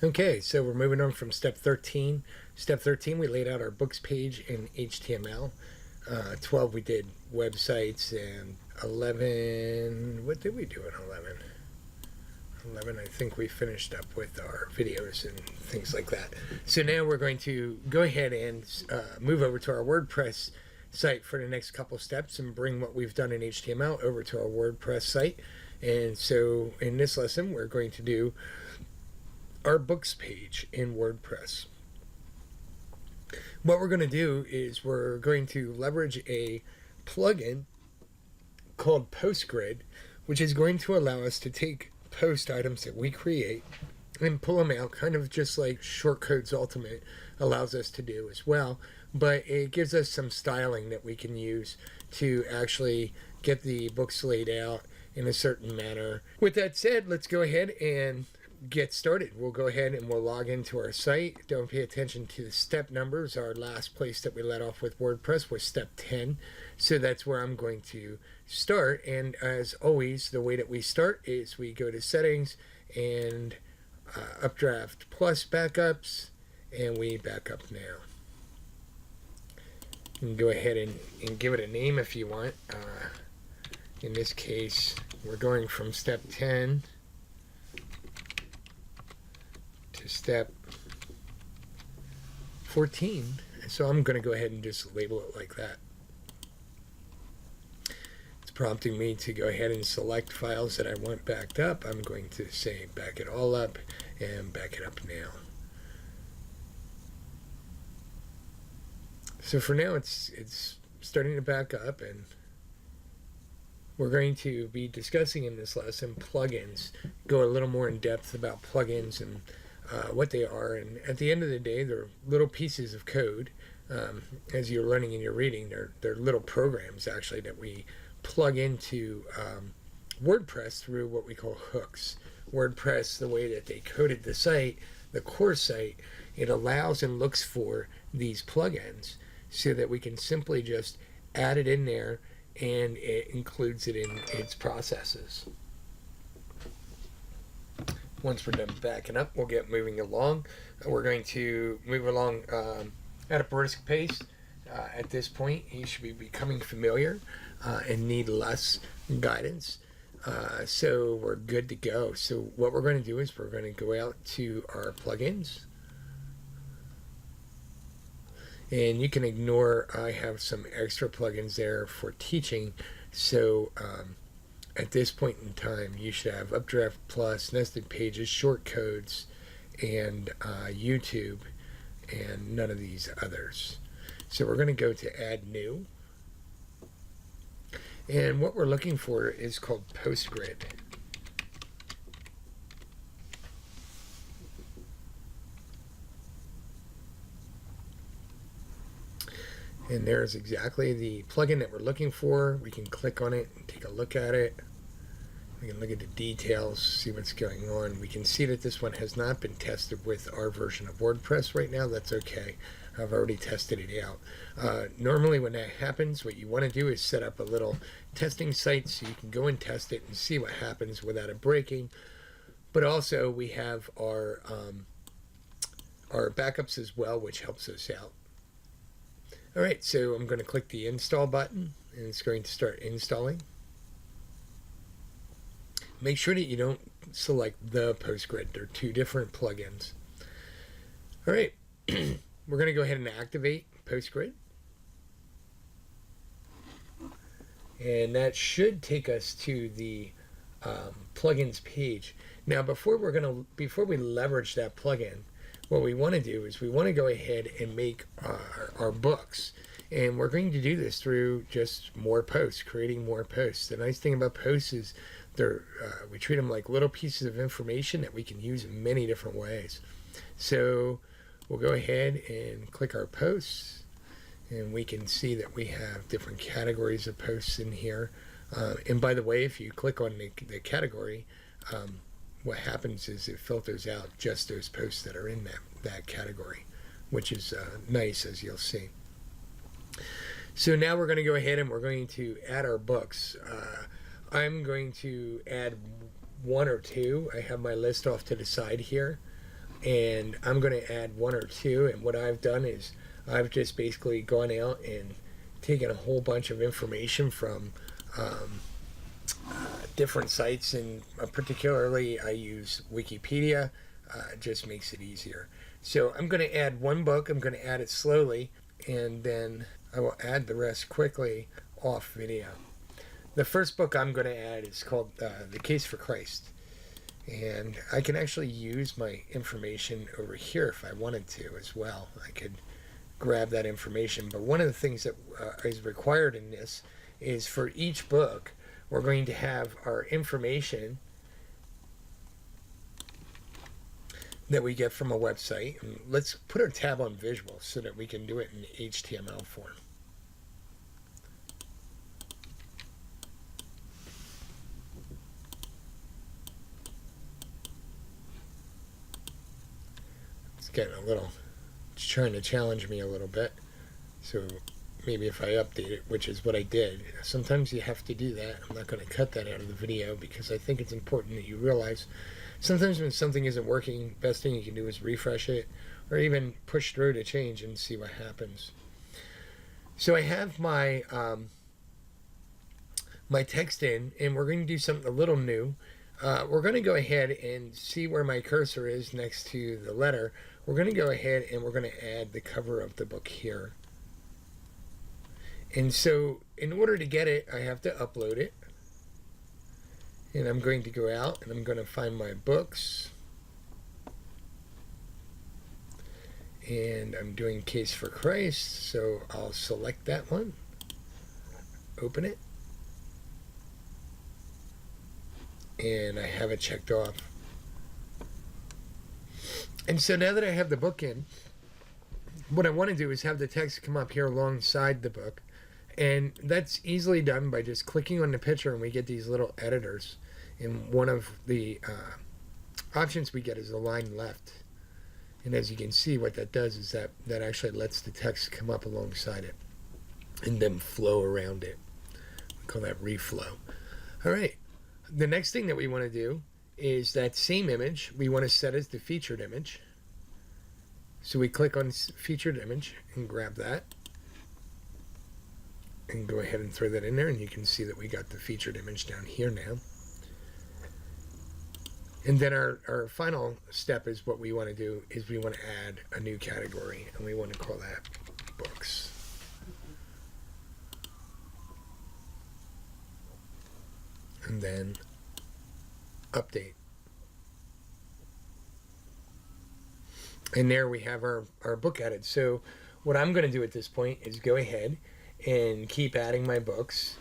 Okay, so we're moving on from step 13. Step 13, we laid out our books page in HTML. 12, we did websites, and 11, what did we do in 11? 11, I think we finished up with our videos and things like that. So now we're going to go ahead and move over to our WordPress site for the next couple steps and bring what we've done in HTML over to our WordPress site. And so in this lesson, we're going to do our books page in WordPress. What we're going to do is we're going to leverage a plugin called PostGrid, which is going to allow us to take post items that we create and pull them out, kind of just like Shortcodes Ultimate allows us to do as well. But it gives us some styling that we can use to actually get the books laid out in a certain manner. With that said, let's go ahead and get started. We'll go ahead and we'll log into our site. Don't pay attention to the step numbers. Our last place that we let off with WordPress was step 10. So that's where I'm going to start. And as always, the way that we start is we go to settings and updraft plus backups, and we back up now. You can go ahead and give it a name if you want. In this case, we're going from step 10 to step 14. So I'm going to go ahead and just label it like that. It's prompting me to go ahead and select files that I want backed up. I'm going to say back it all up and back it up now. So for now, it's starting to back up, and we're going to be discussing in this lesson plugins, go a little more in depth about plugins and what they are. And at the end of the day, they're little pieces of code. As you're learning and you're reading, they're little programs actually that we plug into WordPress through what we call hooks. WordPress, the way that they coded the site, the core site, it allows and looks for these plugins so that we can simply just add it in there, and it includes it in its processes. Once we're done backing up, we'll get moving along. We're going to move along at a brisk pace. At this point, you should be becoming familiar and need less guidance. So we're good to go. So what we're going to do is we're going to go out to our plugins. And you can ignore, I have some extra plugins there for teaching. So at this point in time, you should have Updraft Plus, Nested Pages, Shortcodes, and YouTube, and none of these others. So we're going to go to Add New. And what we're looking for is called PostGrid. And there's exactly the plugin that we're looking for. We can click on it and take a look at it. We can look at the details, see what's going on. We can see that this one has not been tested with our version of WordPress right now. That's okay. I've already tested it out. Normally when that happens, what you want to do is set up a little testing site so you can go and test it and see what happens without it breaking. But also we have our backups as well, which helps us out. All right, so I'm going to click the install button, and it's going to start installing. Make sure that you don't select the PostGrid. They're two different plugins. All right, we're going to go ahead and activate PostGrid. And that should take us to the plugins page. Now, before we leverage that plugin, what we want to do is we want to go ahead and make our books. And we're going to do this through just more posts, creating more posts. The nice thing about posts is we treat them like little pieces of information that we can use in many different ways. So we'll go ahead and click our posts, and we can see that we have different categories of posts in here. And by the way, if you click on the category, what happens is it filters out just those posts that are in that category, which is nice, as you'll see. So now we're going to go ahead and we're going to add our books. I'm going to add one or two. I have my list off to the side here. and I'm going to add one or two. And what I've done is I've just basically gone out and taken a whole bunch of information from different sites, and particularly I use Wikipedia. It just makes it easier. So I'm going to add one book. I'm going to add it slowly, and then I will add the rest quickly off video. The first book I'm going to add is called The Case for Christ. And I can actually use my information over here if I wanted to as well. I could grab that information. But one of the things that is required in this is for each book, we're going to have our information that we get from a website. And let's put our tab on visual so that we can do it in HTML form. It's getting a little, it's trying to challenge me a little bit. So maybe if I update it, which is what I did. Sometimes you have to do that. I'm not going to cut that out of the video because I think it's important that you realize sometimes when something isn't working, best thing you can do is refresh it or even push through to change and see what happens. So I have my my text in, and we're going to do something a little new. We're going to go ahead and see where my cursor is next to the letter. We're going to go ahead and we're going to add the cover of the book here. And so in order to get it, I have to upload it. And I'm going to go out and I'm going to find my books. And I'm doing Case for Christ, so I'll select that one. Open it. And I have it checked off. And so now that I have the book in, what I want to do is have the text come up here alongside the book. And that's easily done by just clicking on the picture, and we get these little editors. And one of the options we get is align left. And as you can see, what that does is that actually lets the text come up alongside it and then flow around it. We call that reflow. All right. The next thing that we want to do is that same image we want to set as the featured image. So we click on featured image and grab that. And go ahead and throw that in there, and you can see that we got the featured image down here now. And then our final step is what we want to do is we want to add a new category, and we want to call that books. And then update. And there we have our book added. So what I'm going to do at this point is go ahead and keep adding my books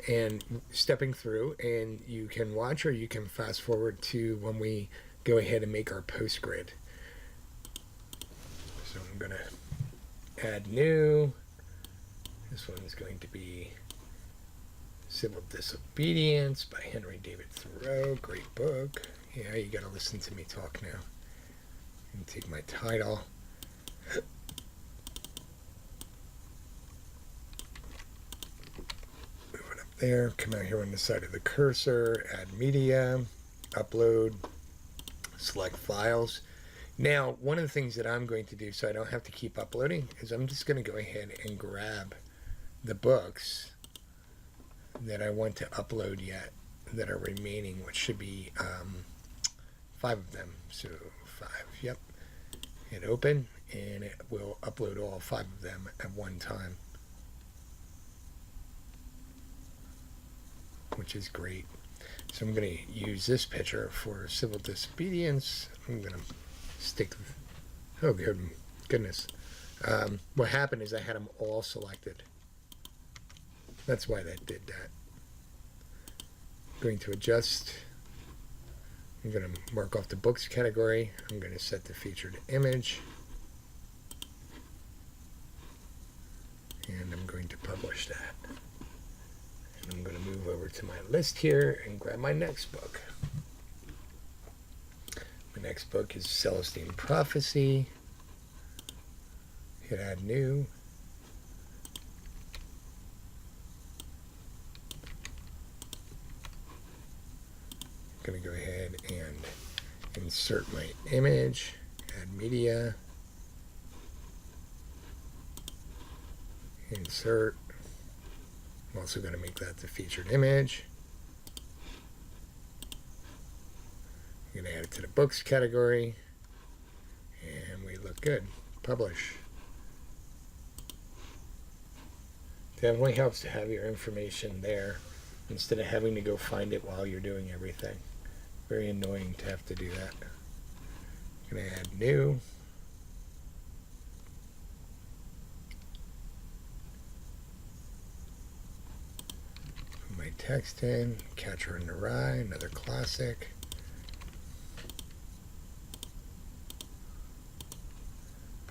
and stepping through, and you can watch or you can fast forward to when we go ahead and make our post grid. So I'm going to add new. This one is going to be Civil Disobedience by Henry David Thoreau. Great book. Yeah, you got to listen to me talk now. And take my title. There, come out here on the side of the cursor, add media, upload, select files. Now, one of the things that I'm going to do so I don't have to keep uploading is I'm just going to go ahead and grab the books that I want to upload yet that are remaining, which should be 5 of them. So 5, yep. Hit open, and it will upload all 5 of them at one time, which is great. So I'm going to use this picture for Civil Disobedience. I'm going to stick, oh goodness. What happened is I had them all selected. That's why that did that. I'm going to adjust. I'm going to mark off the books category. I'm going to set the featured image. And I'm going to publish that. And I'm going to move over to my list here and grab my next book. My next book is Celestine Prophecy. Hit add new. I'm going to go ahead and insert my image. add media, insert. I'm also going to make that the featured image. I'm going to add it to the books category, and we look good. Publish. Definitely helps to have your information there instead of having to go find it while you're doing everything. Very annoying to have to do that. I'm going to add new. Put my text in. Catcher in the Rye, another classic.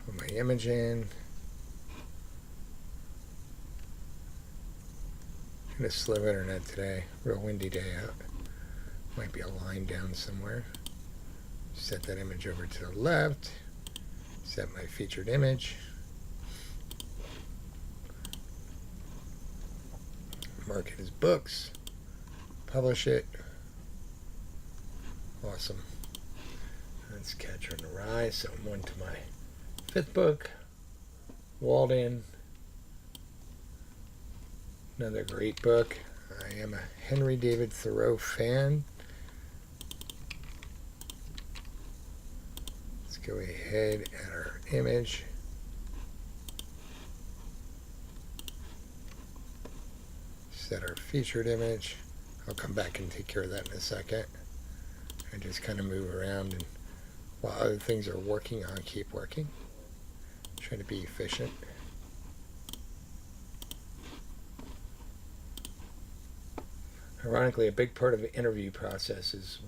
Put my image in. Kind of slow internet today. Real windy day out. Might be a line down somewhere. Set that image over to the left. Set my featured image. Mark it as books. Publish it. Awesome. That's Catcher in the Rye. So I'm on to my 5th book. Walden. Another great book. I am a Henry David Thoreau fan. Let's go ahead and add our image. Set our featured image. I'll come back and take care of that in a second. I just kind of move around, and while other things are working, I'll keep working. Try to be efficient. Ironically, a big part of the interview process is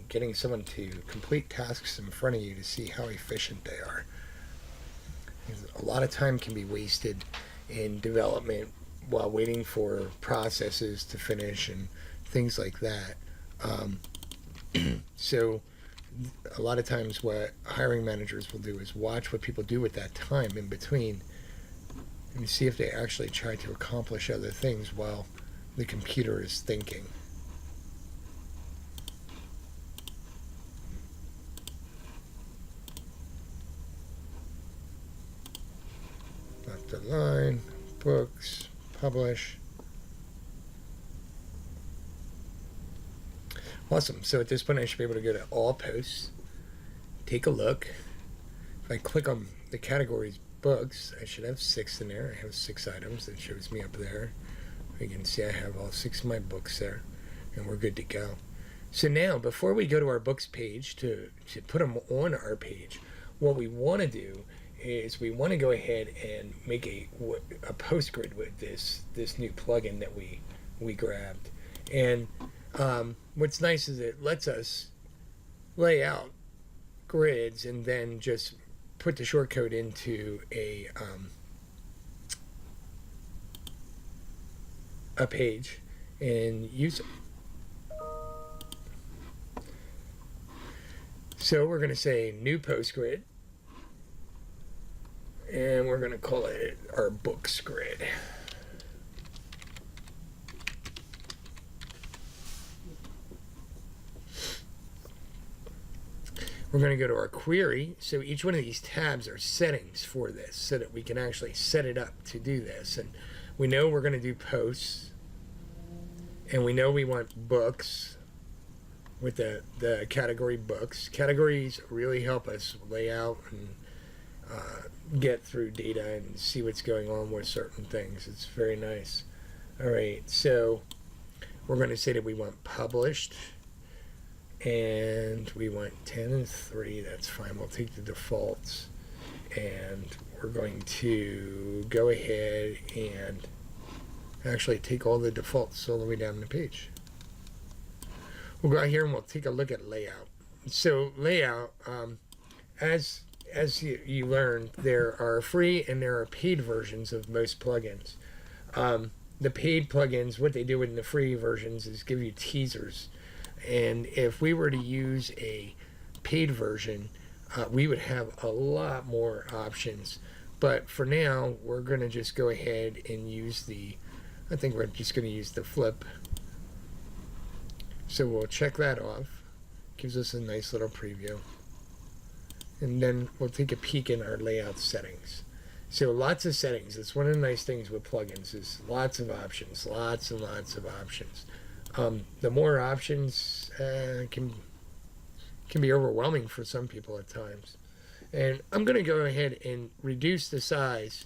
getting someone to complete tasks in front of you to see how efficient they are. A lot of time can be wasted in development while waiting for processes to finish and things like that. So a lot of times what hiring managers will do is watch what people do with that time in between and see if they actually try to accomplish other things while the computer is thinking. Left align, books, publish. Awesome. So at this point I should be able to go to all posts, take a look. If I click on the categories books, I should have 6 in there. I have 6 items. That shows me up there. You can see I have all 6 of my books there, and we're good to go. So now, before we go to our books page to put them on our page, what we want to do is we want to go ahead and make a post grid with this new plugin that we grabbed. And what's nice is it lets us lay out grids and then just put the shortcode into a page and use it. So we're going to say new post grid, and we're going to call it our books grid. We're going to go to our query. So each one of these tabs are settings for this so that we can actually set it up to do this. And we know we're going to do posts, and we know we want books with the category books. Categories really help us lay out and get through data and see what's going on with certain things. It's very nice. All right, so we're going to say that we want published, and we want 10 and 3. That's fine. We'll take the defaults, and we're going to go ahead and actually take all the defaults all the way down the page. We'll go out here and we'll take a look at layout. So layout, as you learned, there are free and there are paid versions of most plugins. The paid plugins, what they do in the free versions is give you teasers. And if we were to use a paid version, we would have a lot more options. But for now, we're going to just go ahead and use I think we're just going to use the flip. So we'll check that off. Gives us a nice little preview. and then we'll take a peek in our layout settings. So lots of settings. It's one of the nice things with plugins is lots of options, lots and lots of options. The more options can be overwhelming for some people at times. And I'm going to go ahead and reduce the size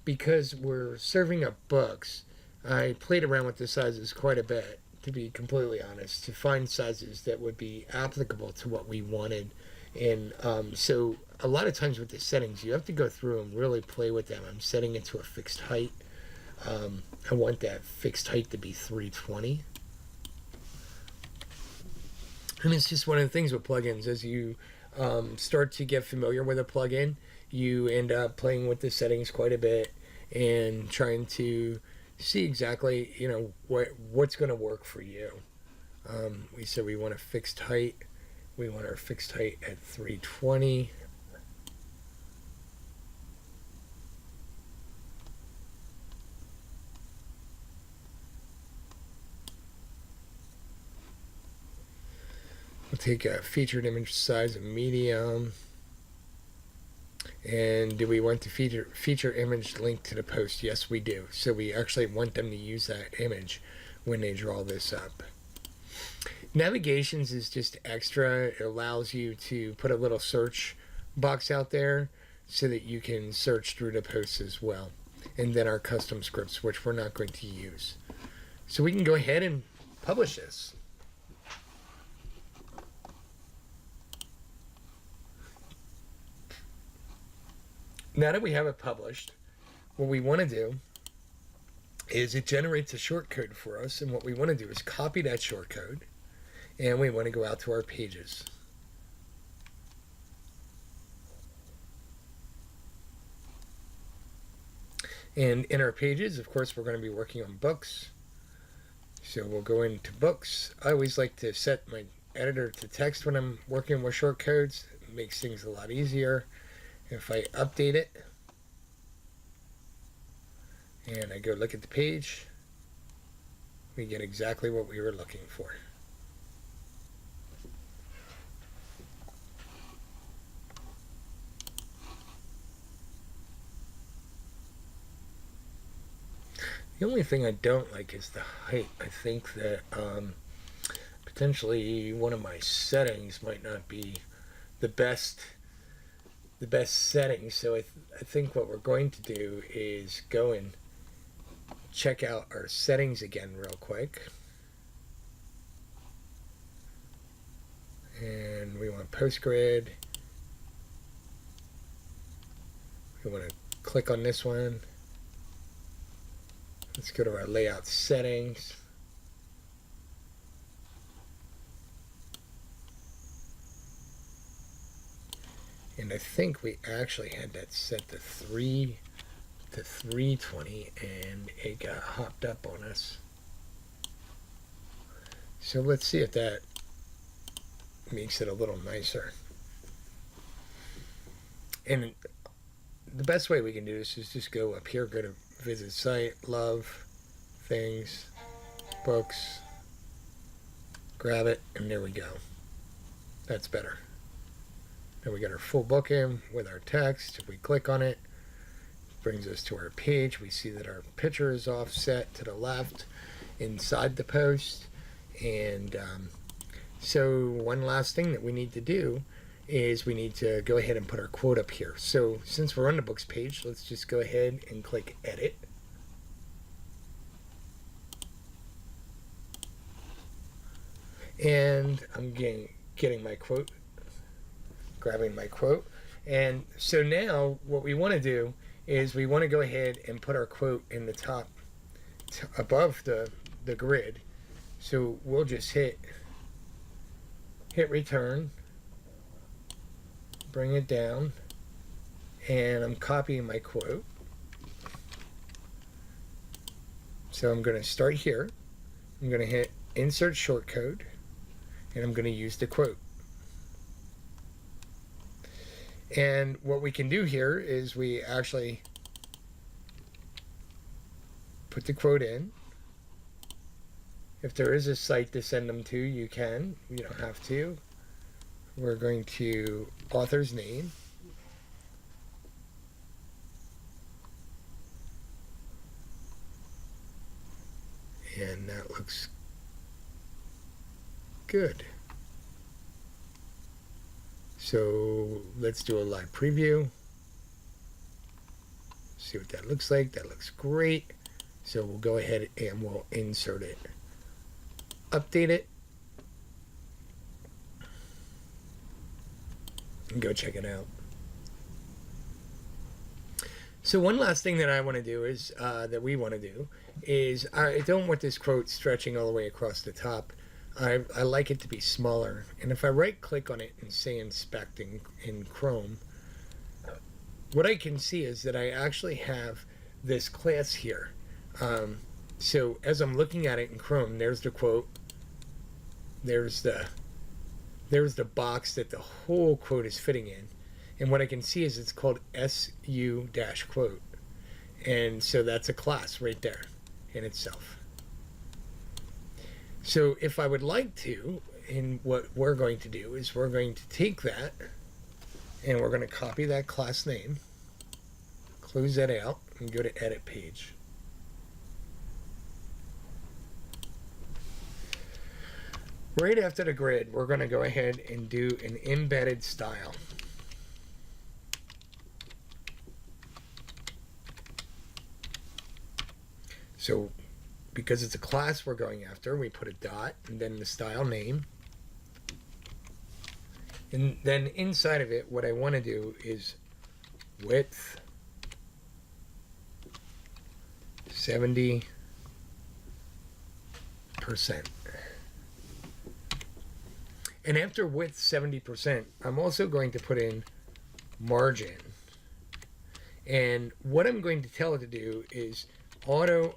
because we're serving up books. I played around with the sizes quite a bit, to be completely honest, to find sizes that would be applicable to what we wanted. And so a lot of times with the settings, you have to go through and really play with them. I'm setting it to a fixed height. I want that fixed height to be 320. And it's just one of the things with plugins. As you start to get familiar with a plugin, you end up playing with the settings quite a bit and trying to see exactly, what's going to work for you. We said we want a fixed height. We want our fixed height at 320. We'll take a featured image size of medium. And do we want the feature image linked to the post? Yes, we do. So we actually want them to use that image when they draw this up. Navigations is just extra. It allows you to put a little search box out there so that you can search through the posts as well. And then our custom scripts, which we're not going to use. So we can go ahead and publish this. Now that we have it published, what we want to do is it generates a shortcode for us, and what we want to do is copy that shortcode, and we want to go out to our pages. And in our pages, of course, we're going to be working on books. So we'll go into books. I always like to set my editor to text when I'm working with shortcodes. It makes things a lot easier. If I update it and I go look at the page, we get exactly what we were looking for. The only thing I don't like is the height. I think that potentially one of my settings might not be the best settings. So I think what we're going to do is go and check out our settings again real quick. And we want post grid. We want to click on this one. Let's go to our layout settings. And I think we actually had that set to 320 and it got hopped up on us. So let's see if that makes it a little nicer. And the best way we can do this is just go up here, go to visit site, love, things, books, grab it, and there we go. That's better. Now we got our full book in with our text. If we click on it, it brings us to our page. We see that our picture is offset to the left inside the post. And so one last thing that we need to do is we need to go ahead and put our quote up here. So since we're on the books page, let's just go ahead and click edit. And I'm getting my quote, grabbing my quote. And so now what we want to do is we want to go ahead and put our quote in the top above the grid. So we'll just hit return, bring it down, and I'm copying my quote. So I'm going to start here. I'm going to hit insert shortcode, and I'm going to use the quote. And what we can do here is we actually put the quote in. If there is a site to send them to, you can. You don't have to. we're going to author's name. And that looks good. So let's do a live preview. See what that looks like. That looks great. So we'll go ahead and we'll insert it. Update it. And go check it out. So one last thing that I want to do is, that we want to do, is I don't want this quote stretching all the way across the top. I like it to be smaller. And if I right click on it and say inspect in Chrome, what I can see is that I actually have this class here. So as I'm looking at it in Chrome, there's the quote. There's the box that the whole quote is fitting in. And what I can see is it's called SU-quote. And so that's a class right there in itself. So if I would like to, and what we're going to do is we're going to take that and we're going to copy that class name, close that out, and go to edit page. Right after the grid, we're going to go ahead and do an embedded style. So because it's a class we're going after, we put a dot and then the style name. And then inside of it, what I want to do is width 70%. And after width 70%, I'm also going to put in margin. And what I'm going to tell it to do is auto.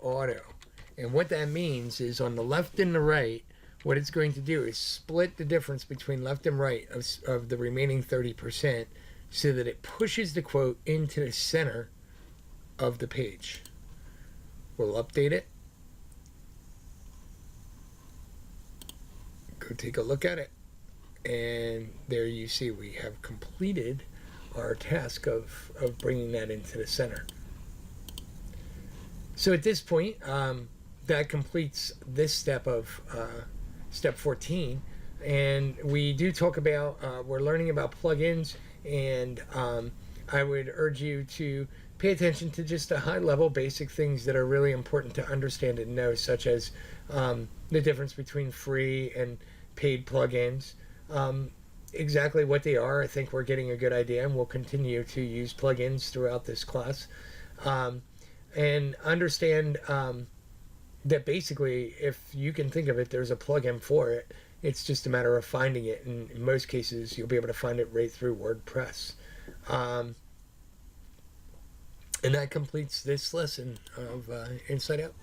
And what that means is on the left and the right, what it's going to do is split the difference between left and right of the remaining 30% so that it pushes the quote into the center of the page. We'll update it. Go take a look at it. And there you see we have completed our task of bringing that into the center. So at this point, that completes this step of step 14. And we do talk about, we're learning about plugins, and I would urge you to pay attention to just the high level basic things that are really important to understand and know, such as the difference between free and paid plugins. Exactly what they are, I think we're getting a good idea, and we'll continue to use plugins throughout this class. And understand that basically, if you can think of it, there's a plugin for it. It's just a matter of finding it, and in most cases, you'll be able to find it right through WordPress. And that completes this lesson of Inside Out.